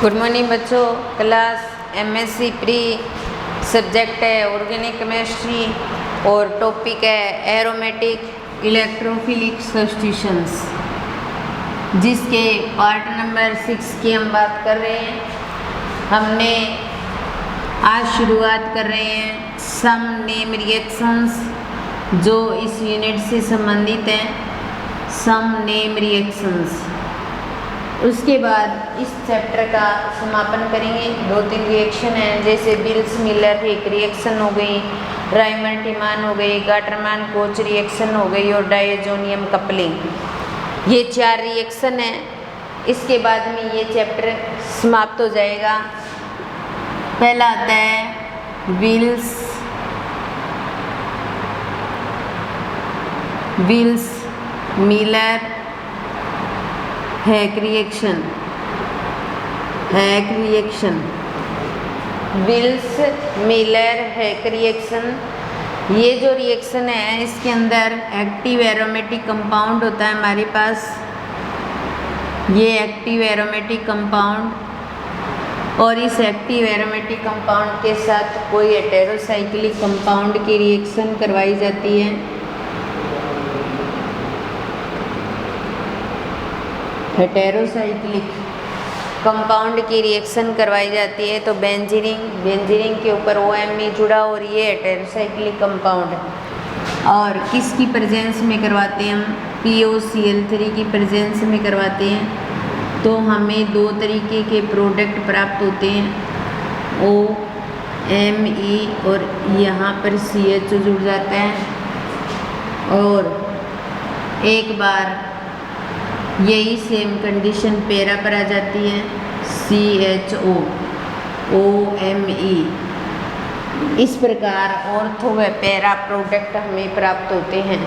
Good morning बच्चों। Class MSc pre, subject है organic chemistry और टॉपिक है एरोमेटिक इलेक्ट्रोफिलिक सब्स्टिट्यूशंस, जिसके पार्ट नंबर 6 की हम बात कर रहे हैं। हमने आज शुरुआत कर रहे हैं सम नेम रिएक्शंस, जो इस यूनिट से संबंधित हैं। सम नेम रिएक्शंस, उसके बाद इस चैप्टर का समापन करेंगे। 2-3 रिएक्शन हैं, जैसे बिल्स मिलर एक रिएक्शन हो गई, राइमर टिमान हो गई, गाटरमान कोच रिएक्शन हो गई और डायजोनियम कपलिंग। ये 4 रिएक्शन हैं। इसके बाद में ये चैप्टर समाप्त हो जाएगा। पहला आता है bills Miller hack reaction. Bills Miller hack reaction, ये जो रिएक्शन है इसके अंदर एक्टिव एरोमेटिक कंपाउंड होता है हमारे पास। ये एक्टिव एरोमेटिक कंपाउंड, और इस एक्टिव एरोमेटिक कंपाउंड के साथ कोई हेटेरोसाइक्लिक कंपाउंड की रिएक्शन करवाई जाती है। हेटेरोसाइक्लिक कंपाउंड की रिएक्शन करवाई जाती है तो बेंजीरिन के ऊपर OMe जुड़ा, और ये हेटेरोसाइक्लिक कंपाउंड है। और किसकी प्रेजेंस में करवाते हैं हम? POCl3 की प्रेजेंस में करवाते हैं। तो हमें 2 तरीके के प्रोडक्ट प्राप्त होते हैं, OMe, और यहाँ पर CH जुड़ जाता है। और एक बार यही सेम कंडीशन पैरा पर आ जाती है, CHO OMe। इस प्रकार ऑर्थो व पैरा प्रोडक्ट हमें प्राप्त होते हैं।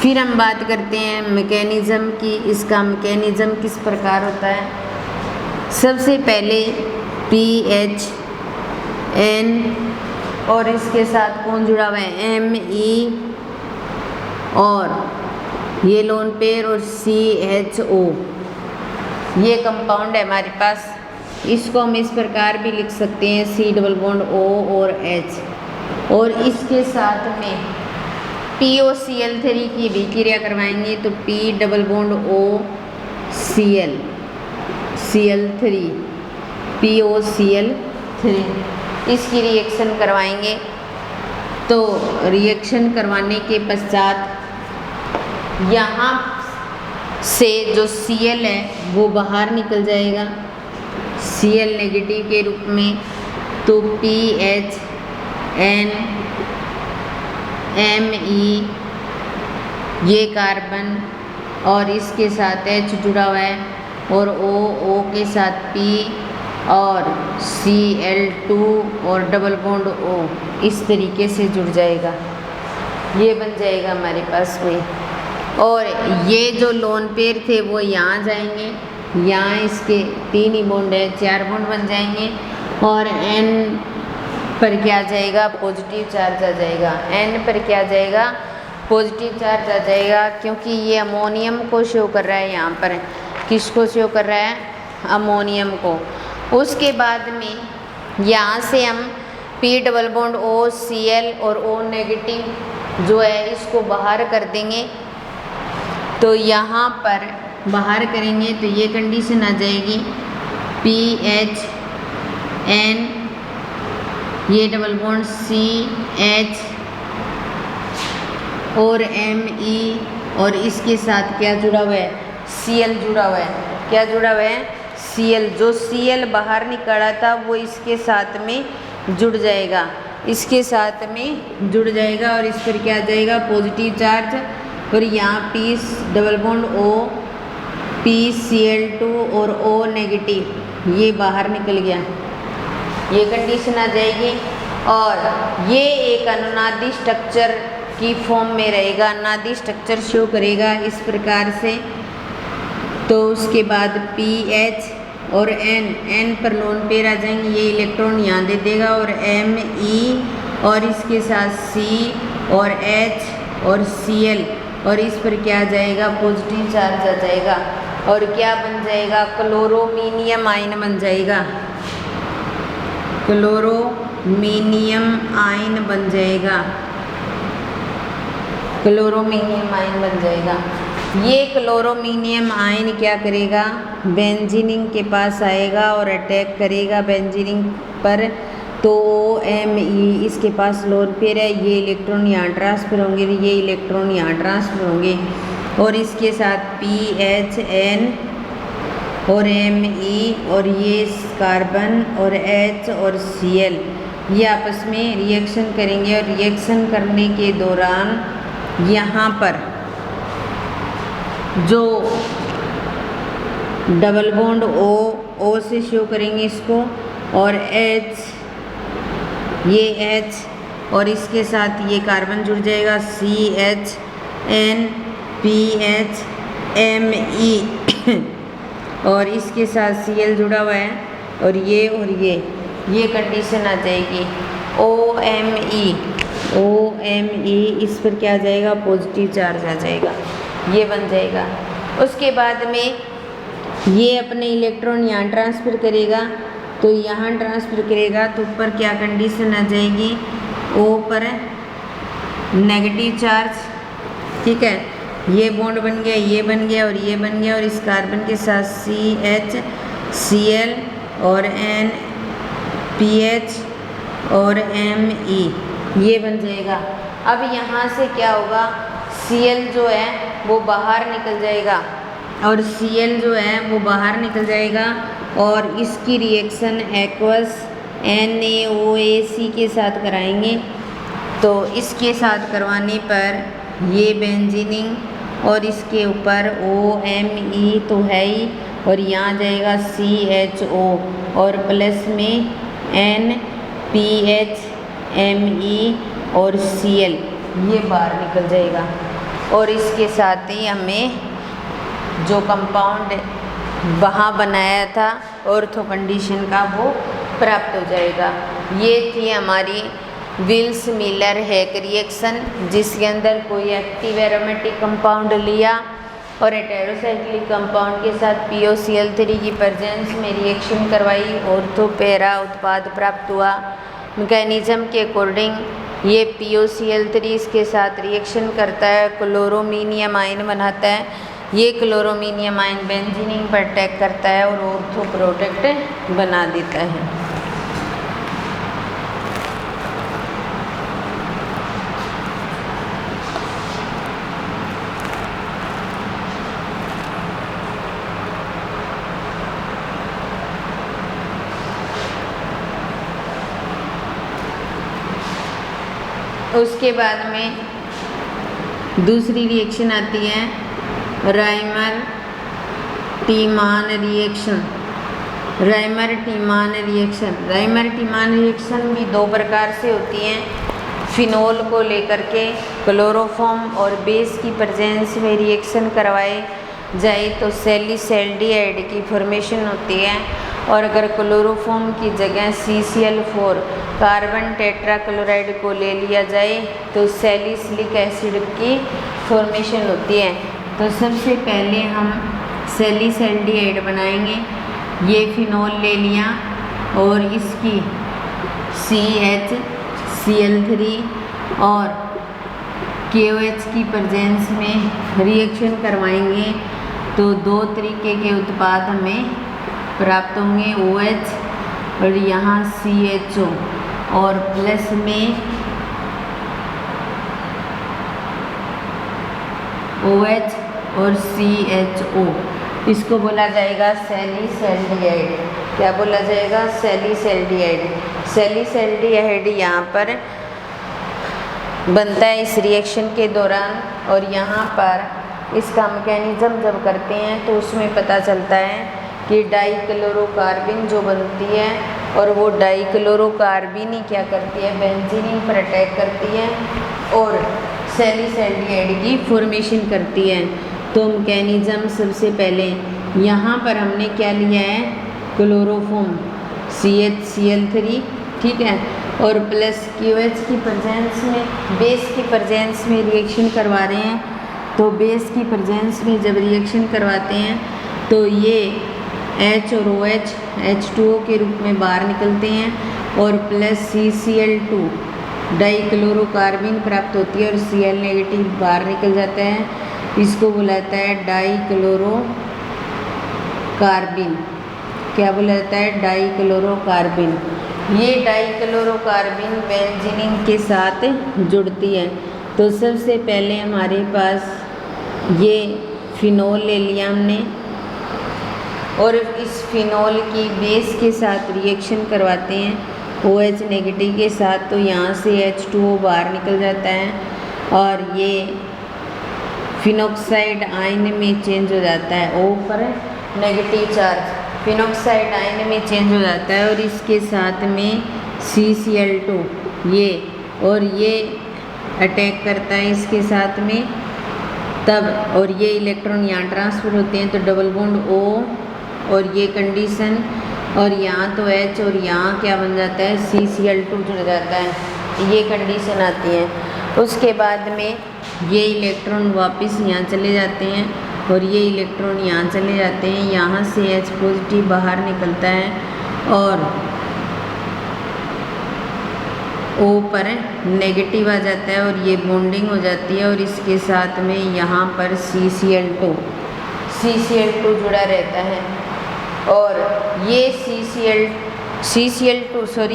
फिर हम बात करते हैं मैकेनिज्म की। इसका मैकेनिज्म किस प्रकार होता है? सबसे पहले PHN, और इसके साथ कौन जुड़ा हुआ है? Me, और ये लोन पेयर और CHO, ये कंपाउंड है हमारे पास। इसको हम इस प्रकार भी लिख सकते हैं, C डबल बॉन्ड O और H। और इसके साथ में POCl3 की भी क्रिया करवाएंगे तो P double bond O Cl3 POCl3, इसकी रिएक्शन करवाएंगे। तो रिएक्शन करवाने के पश्चात यहाँ से जो Cl है वो बाहर निकल जाएगा Cl नेगेटिव के रूप में। तो PHN Me, ये कार्बन और इसके साथ H जुड़ा हुआ है, और O के साथ P और Cl2 और डबल बॉन्ड O इस तरीके से जुड़ जाएगा। ये बन जाएगा हमारे पास में। और ये जो लोन पेयर थे वो यहाँ जाएंगे, यहाँ इसके 3 ही बॉन्ड है, 4 बॉन्ड बन जाएंगे। और N पर क्या आ जाएगा? पॉजिटिव चार्ज आ जाएगा। N पर क्या आ जाएगा? पॉजिटिव चार्ज आ जाएगा, क्योंकि ये अमोनियम को शो कर रहा है। यहाँ पर किसको शो कर रहा है? अमोनियम को। उसके बाद में यहाँ से हम P double bond O Cl और O नेगेटिव जो है इसको बाहर कर देंगे। तो यहाँ पर बाहर करेंगे तो ये कंडीशन आ जाएगी, PHN, ये डबल बॉन्ड CH और Me, और इसके साथ क्या जुड़ा हुआ है? Cl जुड़ा हुआ है। क्या जुड़ा हुआ है? Cl। जो Cl बाहर निकला था वो इसके साथ में जुड़ जाएगा, इसके साथ में जुड़ जाएगा, और इस पर क्या आ जाएगा? Positive charge. और यहाँ P double bond O PCl2 और O नेगेटिव, ये बाहर निकल गया, ये कंडीशन आ जाएगी। और ये एक अनुनादी स्ट्रक्चर की फॉर्म में रहेगा, अनुनादी स्ट्रक्चर शो करेगा इस प्रकार से। तो उसके बाद PH और N पर लोन पेयर आ जाएंगे, ये इलेक्ट्रॉन यहाँ दे देगा, और Me और इसके साथ C और H और Cl, और इस पर क्या आ जाएगा? पॉजिटिव चार्ज आ जाएगा। और क्या बन जाएगा, क्लोरोमीनियम आयन बन जाएगा, क्लोरोमीनियम आयन बन जाएगा, क्लोरोमीनियम आयन बन जाएगा। ये क्लोरोमीनियम आयन क्या करेगा, बेंजीनिंग के पास आएगा और अटैक करेगा बेंजीनिंग पर, तो OMe इसके पास लोन पेयर है, ये इलेक्ट्रॉन यहाँ ट्रांसफर होंगे, ये इलेक्ट्रॉन यहाँ ट्रांसफर होंगे और इसके साथ PHN और Me और ये कार्बन और H और Cl ये आपस में रिएक्शन करेंगे और रिएक्शन करने के दौरान यहाँ पर जो डबल बॉन्ड O से शो करेंगे इसको और H, ये H और इसके साथ ये कार्बन जुड़ जाएगा CHN PH Me और इसके साथ Cl जुड़ा हुआ है और ये कंडीशन आ जाएगी OMe इस पर क्या आ जाएगा, पॉजिटिव चार्ज आ जाएगा, ये बन जाएगा। उसके बाद में ये अपने इलेक्ट्रॉन यहाँ ट्रांसफ़र करेगा, तो यहाँ ट्रांसफ़र करेगा तो ऊपर क्या कंडीशन आ जाएगी, O पर नेगेटिव चार्ज, ठीक है, ये बॉन्ड बन गया, ये बन गया और ये बन गया और इस कार्बन के साथ CH Cl और N PH और Me ये बन जाएगा। अब यहाँ से क्या होगा, Cl जो है वो बाहर निकल जाएगा और Cl जो है वो बाहर निकल जाएगा और इसकी रिएक्शन एक्वस NaOAC के साथ कराएंगे। तो इसके साथ करवाने पर ये बेंजीनिंग और इसके ऊपर OMe तो है ही और यहाँ जाएगा CHO और प्लस में N PH Me और Cl ये बाहर निकल जाएगा और इसके साथ ही हमें जो कंपाउंड वहाँ बनाया था ऑर्थो कंडीशन का वो प्राप्त हो जाएगा। ये थी हमारी विल्स मिलर हैक रिएक्शन, जिसके अंदर कोई एक्टिव एरोमेटिक कंपाउंड लिया और हेटेरोसाइक्लिक कंपाउंड के साथ POCl3 की प्रेजेंस में रिएक्शन करवाई, ऑर्थो पैरा उत्पाद प्राप्त हुआ। मैकेनिज्म के अकॉर्डिंग ये POCl3 इसके साथ रिएक्शन करता है, क्लोरोमीनियम आयन बनाता है, ये क्लोरोमीनियम आयन बेंजीनिंग पर अटैक करता है और ऑर्थो प्रोडक्ट बना देता है। उसके बाद में दूसरी रिएक्शन आती है राइमर टीमान रिएक्शन। राइमर टीमान रिएक्शन भी दो प्रकार से होती हैं। फिनोल को लेकर के क्लोरोफॉर्म और बेस की प्रेजेंस में रिएक्शन करवाए जाए तो सैलिसैल्डिहाइड की फॉर्मेशन होती है, और अगर क्लोरोफॉर्म की जगह CCl4 कार्बन टेट्राक्लोराइड को ले लिया जाए तो सैलिसिलिक एसिड की फॉर्मेशन होती है। तो सबसे पहले हम सैलिसैल्डिहाइड बनाएंगे। ये फिनोल ले लिया और इसकी CHCl3 और KOH की प्रेजेंस में रिएक्शन करवाएंगे तो दो तरीके के उत्पाद हमें प्राप्त होंगे, OH और यहाँ CHO और प्लस में OH और CHO। इसको बोला जाएगा सैलिसैल्डिहाइड। क्या बोला जाएगा? सैलिसैल्डिहाइड। सैलिसैल्डिहाइड यहाँ पर बनता है इस रिएक्शन के दौरान, और यहाँ पर इसका मैकेनिज्म जब करते हैं तो उसमें पता चलता है कि डाइक्लोरोकार्बिन जो बनती है, और वो डाइक्लोरोकार्बिन ही क्या करती है, बेंजीन पर अटैक करती है और सैलिसैल्डिहाइड की फॉर्मेशन करती है। तो मैकेनिज्म सबसे पहले यहाँ पर हमने क्या लिया है, क्लोरोफॉर्म CHCl3, ठीक है, और प्लस QH की प्रेजेंस में, बेस की प्रेजेंस में रिएक्शन करवा रहे हैं। तो बेस की प्रेजेंस में जब रिएक्शन करवाते हैं तो ये H और OH H2O के रूप में बाहर निकलते हैं और प्लस CCl2 डाइक्लोरोकार्बिन प्राप्त होती है और Cl नेगेटिव बाहर निकल जाता है। इसको बुलाता है डाइक्लोरोकार्बिन। क्या बुलाता है? डाइक्लोरोकार्बिन। ये डाइक्लोरोकार्बिन बेंजीन के साथ जुड़ती है। तो सबसे पहले हमारे पास ये फिनोल ले लिया हमने और इस फिनोल की बेस के साथ रिएक्शन करवाते हैं OH नेगेटिव के साथ, तो यहाँ से H2O बाहर निकल जाता है और ये फिनोक्साइड आयन में चेंज हो जाता है। O पर नेगेटिव चार्ज फिनोक्साइड आयन में चेंज हो जाता है और इसके साथ में CCl2 ये और ये अटैक करता है इसके साथ में तब, और ये इलेक्ट्रॉन यहाँ ट्रांसफर होते हैं तो डबल बॉन्ड O और ये कंडीशन और यहाँ तो H और यहाँ क्या बन जाता है? CCl2 जुड़ जाता है। ये कंडीशन आती है। उसके बाद में ये इलेक्ट्रॉन वापस यहाँ चले जाते हैं और ये इलेक्ट्रॉन यहाँ चले जाते हैं। यहाँ से H पॉजिटिव बाहर निकलता है और O पर नेगेटिव आ जाता है और ये बॉन्डिंग हो जाती है और इसके साथ में यहाँ पर CCl2 जुड़ा रहता है और ये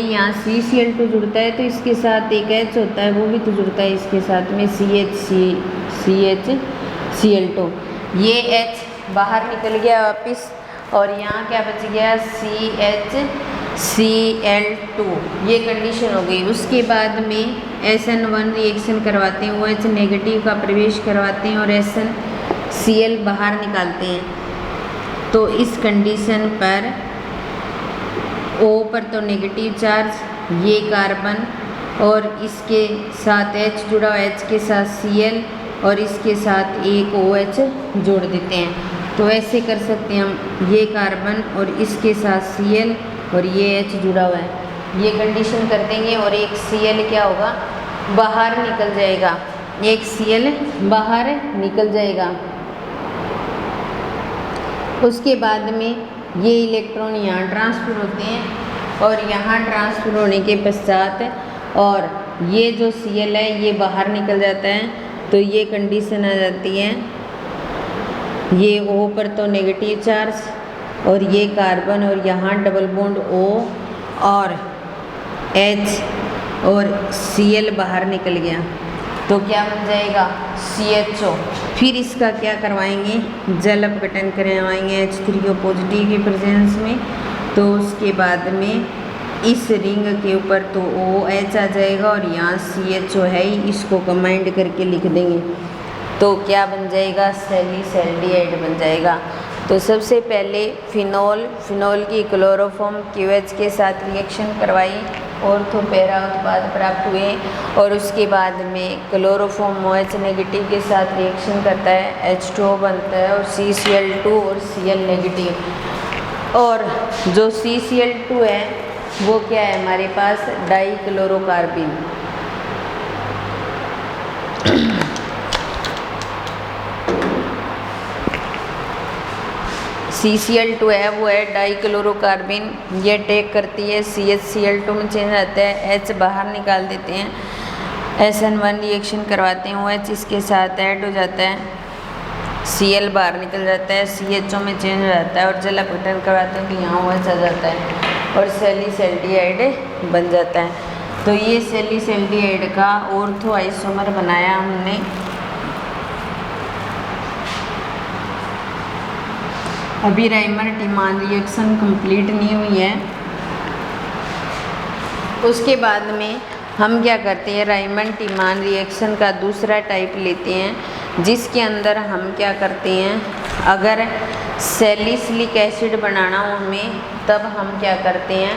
यहाँ CCl2 जुड़ता है तो इसके साथ एक H होता है वो भी तो जुड़ता है इसके साथ में CHCl2। ये H बाहर निकल गया वापस और यहाँ क्या बच गया? CHCl2। ये कंडीशन हो गई। उसके बाद में SN1 रिएक्शन करवाते हैं, OH नेगेटिव का प्रवेश करवाते हैं और SnCl बाहर निकालते हैं। तो इस कंडीशन पर O पर तो नेगेटिव चार्ज ये कार्बन और इसके साथ H जुड़ा हुआ, H के साथ Cl और इसके साथ एक OH जोड़ देते हैं। तो ऐसे कर सकते हैं हम, ये कार्बन और इसके साथ Cl और ये H जुड़ा हुआ है, ये कंडीशन कर देंगे और एक Cl क्या होगा? बाहर निकल जाएगा। एक Cl बाहर निकल जाएगा। उसके बाद में ये इलेक्ट्रॉन यहाँ ट्रांसफर होते हैं और यहाँ ट्रांसफर होने के पश्चात और ये जो Cl है ये बाहर निकल जाता है। तो ये कंडीशन आ जाती है, ये O पर तो नेगेटिव चार्ज और ये कार्बन और यहाँ डबल बॉन्ड O और H और Cl बाहर निकल गया तो क्या बन जाएगा? CHO। फिर इसका क्या करवाएंगे? जल अपघटन करवाएंगे H3O पॉजिटिव की प्रेजेंस में। तो उसके बाद में इस रिंग के ऊपर तो OH आ जाएगा और यहाँ CHO है ही, इसको कंबाइंड करके लिख देंगे तो क्या बन जाएगा? सैलिसैल्डिहाइड बन जाएगा। तो सबसे पहले फिनोल की क्लोरोफॉर्म QH के साथ रिएक्शन करवाई ऑर्थो पैरा उत्पाद प्राप्त हुए और उसके बाद में क्लोरोफॉर्म OH नेगेटिव के साथ रिएक्शन करता है, H2O बनता है और CCl2 और Cl नेगेटिव। और जो CCl2 है वो क्या है हमारे पास? डाइक्लोरोकार्बिन। CCl2 है वो है डाइक्लोरोकार्बिन। ये अटैक करती है CHCl2 में चेंज आता है, H बाहर निकाल देते हैं, SN1 रिएक्शन करवाते हैं, OH इसके साथ ऐड हो जाता है, Cl बाहर निकल जाता है, CHO में चेंज हो जाता है और जल अपघटन करवाते हैं तो यहाँ OH आ जाता है और सैलिसैल्डिहाइड बन जाता है। तो ये सैलिसैल्डिहाइड का ऑर्थो आइसोमर बनाया हमने। अभी राइमर-टिमान रिएक्शन कंप्लीट नहीं हुई है। उसके बाद में हम क्या करते हैं? राइमर-टिमान रिएक्शन का दूसरा टाइप लेते हैं जिसके अंदर हम क्या करते हैं? अगर सैलिसिलिक एसिड बनाना हो हमें तब हम क्या करते हैं?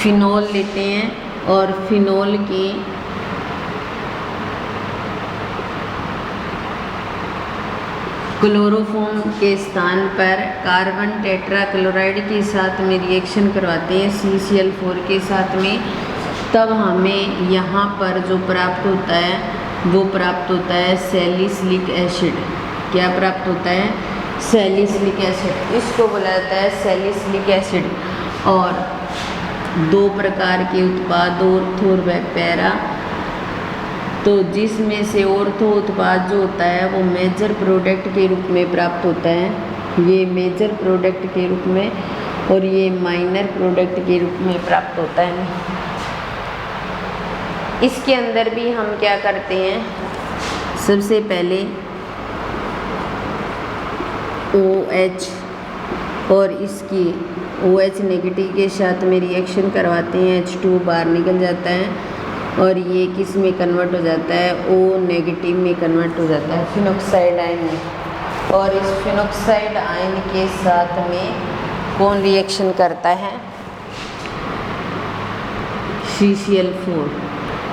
फिनोल लेते हैं और फिनोल की क्लोरोफॉर्म के स्थान पर कार्बन टेट्राक्लोराइड के साथ में रिएक्शन करवाते हैं CCl4 के साथ में, तब हमें यहाँ पर जो प्राप्त होता है वो प्राप्त होता है सैलिसिलिक एसिड। क्या प्राप्त होता है? सैलिसिलिक एसिड, इसको बोला जाता है सैलिसिलिक एसिड। और दो प्रकार के उत्पाद ऑर्थो और पैरा। तो जिसमें से ऑर्थो उत्पाद जो होता है वो मेजर प्रोडक्ट के रूप में प्राप्त होता है, ये मेजर प्रोडक्ट के रूप में, और ये माइनर प्रोडक्ट के रूप में प्राप्त होता है। इसके अंदर भी हम क्या करते हैं, सबसे पहले OH और इसकी OH नेगेटिव के साथ में रिएक्शन करवाते हैं, H2 बाहर निकल जाता है और ये किस में कन्वर्ट हो जाता है, O नेगेटिव में कन्वर्ट हो जाता है फिनॉक्साइड आयन में। और इस फिनॉक्साइड आयन के साथ में कौन रिएक्शन करता है, CCl4।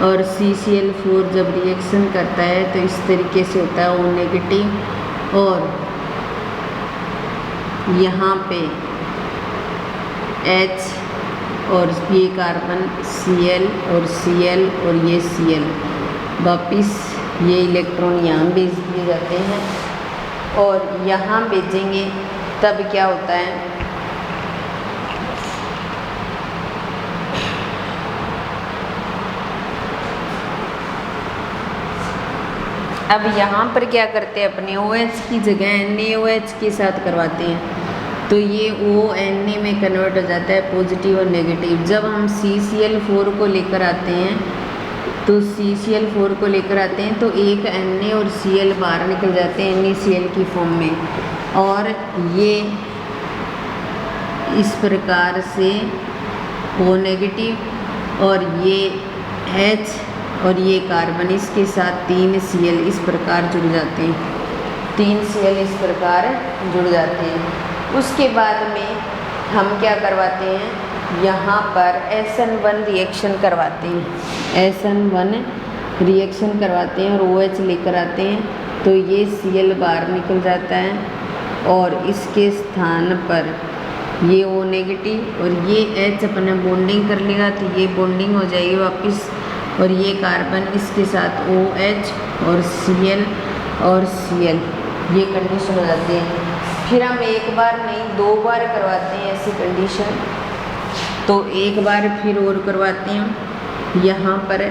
और CCl4 जब रिएक्शन करता है तो इस तरीके से होता है, O नेगेटिव, और यहाँ पे H और ये कार्बन Cl और Cl और ये Cl, वापिस ये इलेक्ट्रॉन यहाँ भेज दिए जाते हैं और यहाँ भेजेंगे तब क्या होता है, अब यहाँ पर क्या करते हैं, अपने OH की जगह NaOH के साथ करवाते हैं, तो ये ONa में कन्वर्ट हो जाता है पॉजिटिव और नेगेटिव। जब हम CCl4 को लेकर आते हैं तो CCl4 को लेकर आते हैं तो एक Na और Cl बाहर निकल जाते हैं NaCl की फॉर्म में, और ये इस प्रकार से O नेगेटिव और ये H और ये कार्बन इसके साथ 3 Cl इस प्रकार जुड़ जाते हैं, 3 Cl इस प्रकार जुड़ जाते हैं। उसके बाद में हम क्या करवाते हैं, यहाँ पर SN1 रिएक्शन करवाते हैं, SN1 रिएक्शन करवाते हैं और OH लेकर आते हैं, तो ये Cl बाहर निकल जाता है और इसके स्थान पर ये O नेगेटिव और ये H अपना बॉन्डिंग कर लेगा, तो ये बॉन्डिंग हो जाएगी वापस, और ये कार्बन इसके साथ OH और Cl और Cl, ये कंडीशन हो जाती है। फिर हम एक बार नहीं 2 बार करवाते हैं ऐसी कंडीशन, तो एक बार फिर और करवाते हैं। यहाँ पर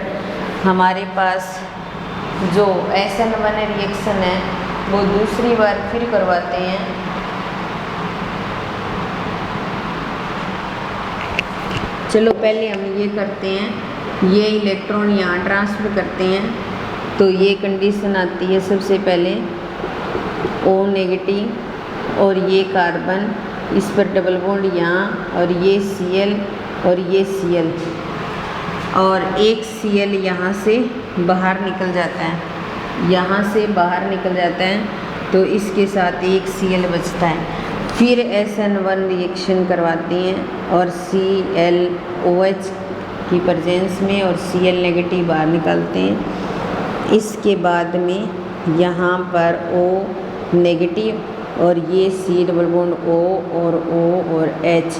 हमारे पास जो SN1 रिएक्शन है वो दूसरी बार फिर करवाते हैं। चलो पहले हम ये करते हैं, ये इलेक्ट्रॉन यहाँ ट्रांसफ़र करते हैं, तो ये कंडीशन आती है सबसे पहले O नेगेटिव और ये कार्बन इस पर डबल बॉन्ड यहाँ, और ये Cl और ये Cl, और एक Cl यहाँ से बाहर निकल जाता है, यहाँ से बाहर निकल जाता है, तो इसके साथ एक Cl बचता है। फिर SN1 रिएक्शन करवाती हैं और ClOH की प्रेजेंस में और Cl नेगेटिव बाहर निकालते हैं। इसके बाद में यहाँ पर O नेगेटिव और ये C डबल बॉन्ड O और O और H,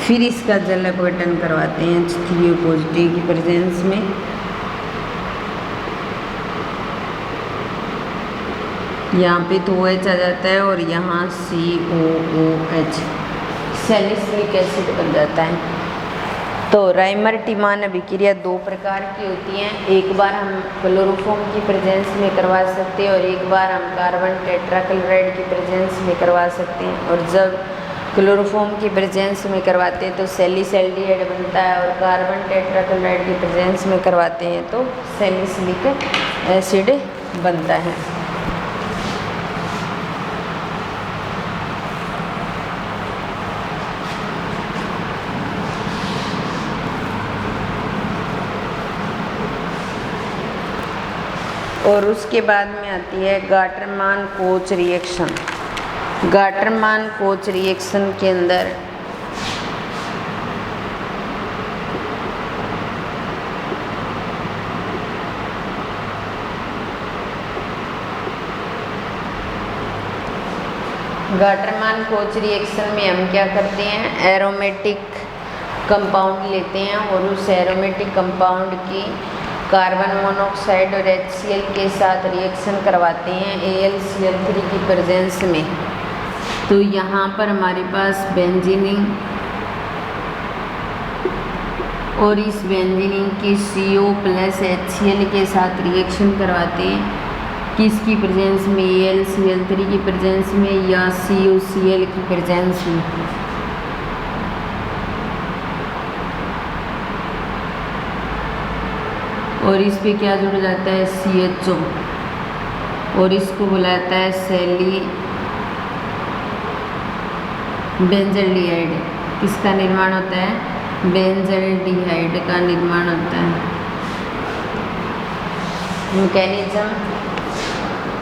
फिर इसका जल अपघटन करवाते हैं H3O पॉजिटिव की प्रेजेंस में। यहाँ पे तो OH आ जाता है और यहाँ COOH, सैलिसिलिक एसिड बन जाता है। तो राइमर टिमान अभिक्रिया 2 प्रकार की होती हैं, एक बार हम क्लोरोफॉर्म की प्रेजेंस में करवा सकते हैं और एक बार हम कार्बन टेट्राक्लोराइड की प्रेजेंस में करवा सकते हैं। और जब क्लोरोफॉर्म की प्रेजेंस में करवाते हैं तो सैलिसल्डिहाइड बनता है, और कार्बन टेट्राक्लोराइड की प्रेजेंस में करवाते हैं तो सैलिसिलिक एसिड बनता है। और उसके बाद में आती है Gattermann coach reaction. Gattermann coach reaction के अंदर गाटरमान कोच रिएक्शन में हम क्या करते हैं, एरोमेटिक कंपाउंड लेते हैं और उस एरोमेटिक कंपाउंड की कार्बन मोनोऑक्साइड और HCl के साथ रिएक्शन करवाते हैं AlCl3 की प्रेजेंस में। तो यहाँ पर हमारे पास बेंजीनिंग और इस बेंजीनिंग की CO प्लस HCl के साथ रिएक्शन करवाते हैं, किसकी प्रेजेंस में, AlCl3 की प्रेजेंस में या CuCl की प्रेजेंस में। और इस पे क्या जुड़ जाता है, CHO, और इसको बुलाता है सेली बेंजल्डिहाइड। किसका निर्माण होता है, बेंजल्डिहाइड का निर्माण होता है।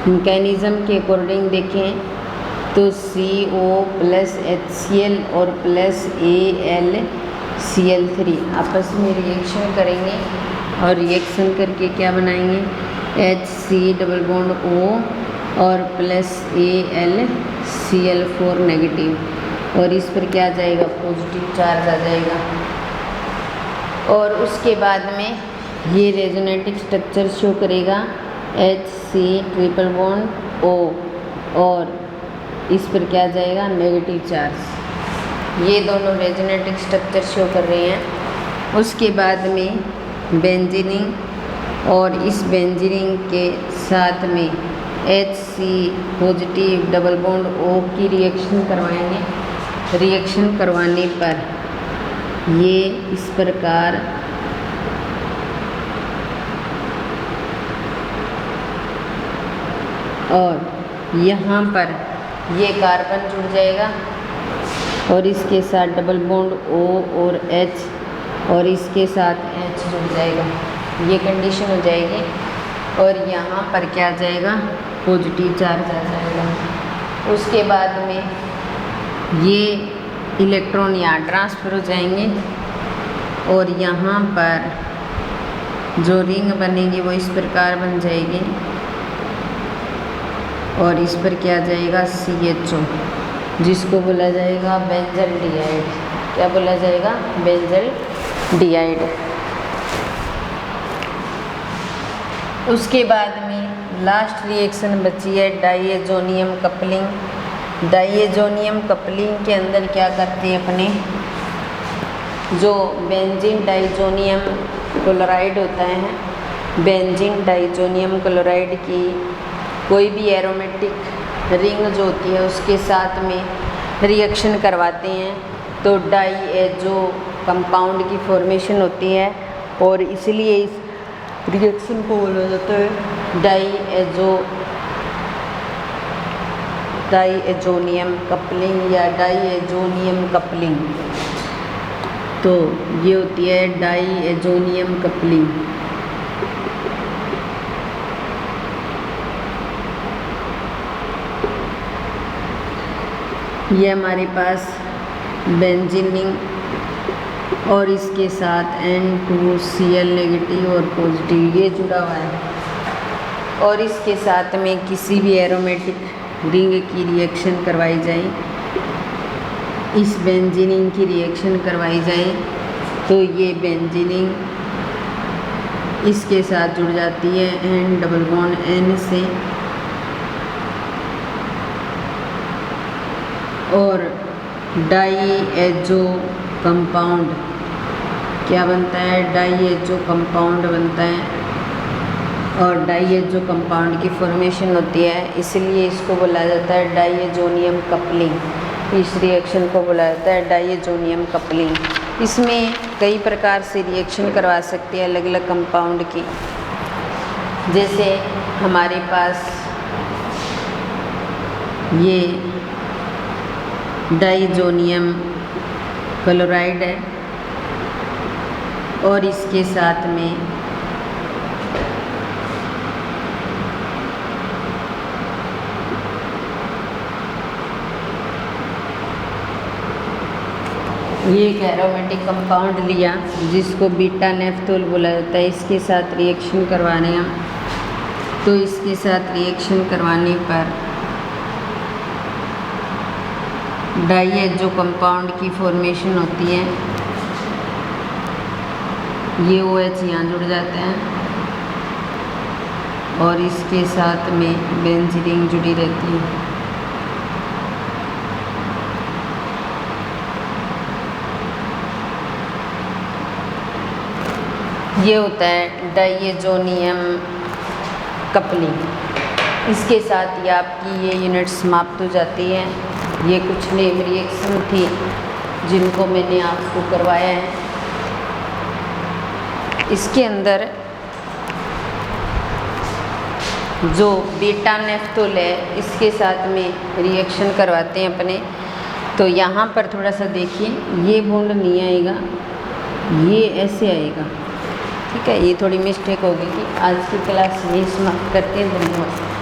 मैकेनिज्म के अकॉर्डिंग देखें तो CO प्लस HCl और प्लस AlCl3 आपस में रिएक्शन करेंगे और रिएक्शन करके क्या बनाएंगे, HC डबल बॉन्ड O और प्लस AlCl4 नेगेटिव, और इस पर क्या आ जाएगा, पॉजिटिव चार्ज आ जाएगा। और उसके बाद में ये रेजोनेटिक स्ट्रक्चर शो करेगा HC ट्रिपल बॉन्ड O, और इस पर क्या आ जाएगा, नेगेटिव चार्ज। ये दोनों रेजोनेटिक स्ट्रक्चर शो कर रहे हैं। उसके बाद में बेंजीनिंग और इस बेंजीनिंग के साथ में HC positive double bond O की रिएक्शन करवाएंगे। रिएक्शन करवाने पर ये इस प्रकार और यहाँ पर ये कार्बन जुड़ जाएगा और इसके साथ डबल बॉन्ड O और H, और इसके साथ H जुड़ जाएगा। ये कंडीशन हो जाएगी और यहाँ पर क्या आ जाएगा, पॉजिटिव चार्ज आ जाएगा। उसके बाद में ये इलेक्ट्रॉन यहाँ ट्रांसफ़र हो जाएंगे और यहाँ पर जो रिंग बनेगी वो इस प्रकार बन जाएगी और इस पर क्या आ जाएगा, CHO, जिसको बोला जाएगा बेंजल्डिहाइड। क्या बोला जाएगा, बेंजल्डिहाइड। उसके बाद में लास्ट रिएक्शन बची है डाइएजोनियम कपलिंग। डाइएजोनियम कपलिंग के अंदर क्या करते हैं, अपने जो बेंजीन डाइजोनियम क्लोराइड होता है, बेंजीन डाइजोनियम क्लोराइड की कोई भी एरोमेटिक रिंग जो होती है उसके साथ में रिएक्शन करवाते हैं तो डाइएजो कंपाउंड की फॉर्मेशन होती है और इसलिए इस रिएक्शन को बोला जाता है डाइएजोनियम कपलिंग या डाइएजोनियम कपलिंग। तो ये होती है डाइएजोनियम कपलिंग। ये हमारे पास बेंजीनिंग और इसके साथ N2Cl नेगेटिव और पॉजिटिव ये जुड़ा हुआ है और इसके साथ में किसी भी एरोमेटिक रिंग की रिएक्शन करवाई जाए, इस बेंजीनिंग की रिएक्शन करवाई जाए तो ये बेंजीनिंग इसके साथ जुड़ जाती है N डबल बॉन्ड N से और डाइएजो कंपाउंड क्या बनता है, डाइएजो कंपाउंड बनता है और डाइएजो कंपाउंड की फॉर्मेशन होती है, इसलिए इसको बोला जाता है डाइएजोनियम कपलिंग। इस रिएक्शन को बोला जाता है डाइएजोनियम कपलिंग। इसमें कई प्रकार से रिएक्शन करवा सकते हैं अलग अलग कंपाउंड की, जैसे हमारे पास ये डाइजोनियम क्लोराइड है और इसके साथ में ये एक एरोमेटिक कंपाउंड लिया जिसको बीटा नेफ्थोल बोला जाता है, इसके साथ रिएक्शन करवाने हम तो इसके साथ रिएक्शन करवाने पर डाइएजो कंपाउंड की फॉर्मेशन होती है। ये OH यहाँ जुड़ जाते हैं और इसके साथ में बेंजीन जुड़ी रहती है। ये होता है डाइएजोनियम कपलिंग। इसके साथ ही आपकी ये यूनिट समाप्त हो जाती है। ये कुछ नेम रिएक्शन थी जिनको मैंने आपको करवाया है। इसके अंदर जो बीटा नेफ्थोल है इसके साथ में रिएक्शन करवाते हैं अपने। तो यहाँ पर थोड़ा सा देखिए, ये बॉन्ड नहीं आएगा, ये ऐसे आएगा। ठीक है, ये थोड़ी मिस्टेक होगी कि आज की क्लास यही समाप्त करते हैं। धन्यवाद।